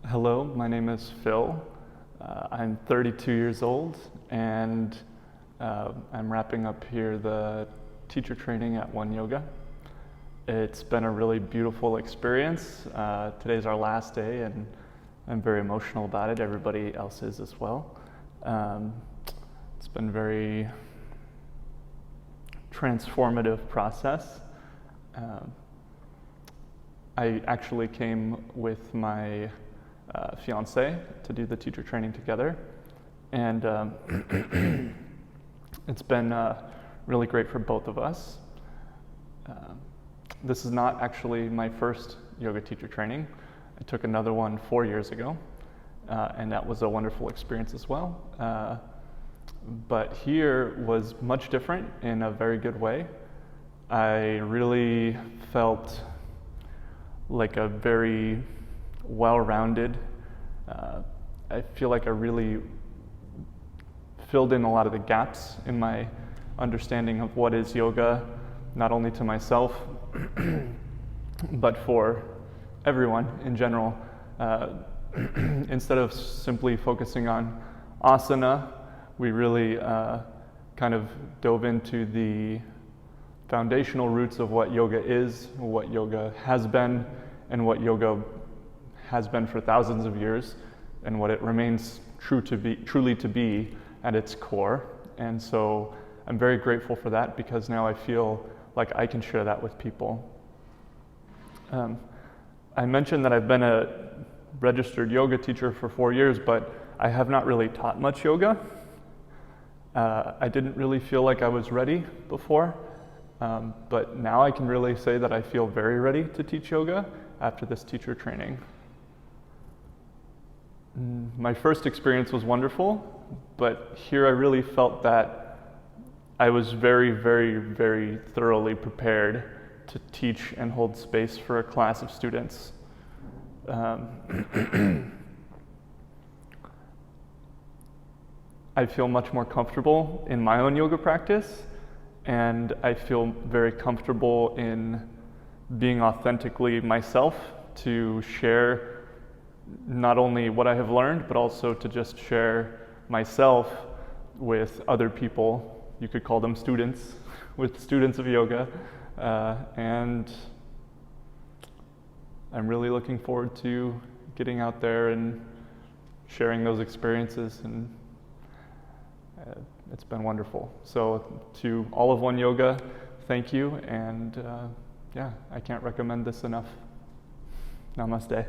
Hello, my name is Phil. I'm 32 years old, and I'm wrapping up here the teacher training at One Yoga. It's been a really beautiful experience. Today's our last day, and I'm very emotional about it. Everybody else is as well. It's been a very transformative process. I actually came with my fiance to do the teacher training together, and it's been really great for both of us. This is not actually my first yoga teacher training. I took another one 4 years ago, and that was a wonderful experience as well. But here was much different in a very good way. I really felt like a very well-rounded, I feel like I really filled in a lot of the gaps in my understanding of what is yoga, not only to myself, but for everyone in general. Instead of simply focusing on asana, we really kind of dove into the foundational roots of what yoga is, what yoga has been, and what yoga has been for thousands of years, and what it remains truly to be at its core. And so I'm very grateful for that, because now I feel like I can share that with people. I mentioned that I've been a registered yoga teacher for 4 years, but I have not really taught much yoga. I didn't really feel like I was ready before, but now I can really say that I feel very ready to teach yoga after this teacher training. My first experience was wonderful, but here I really felt that I was very, very, very thoroughly prepared to teach and hold space for a class of students. I feel much more comfortable in my own yoga practice, and I feel very comfortable in being authentically myself to share not only what I have learned, but also to just share myself with other people. You could call them students, with students of yoga. And I'm really looking forward to getting out there and sharing those experiences, and it's been wonderful. So to all of One Yoga, thank you, and yeah, I can't recommend this enough. Namaste.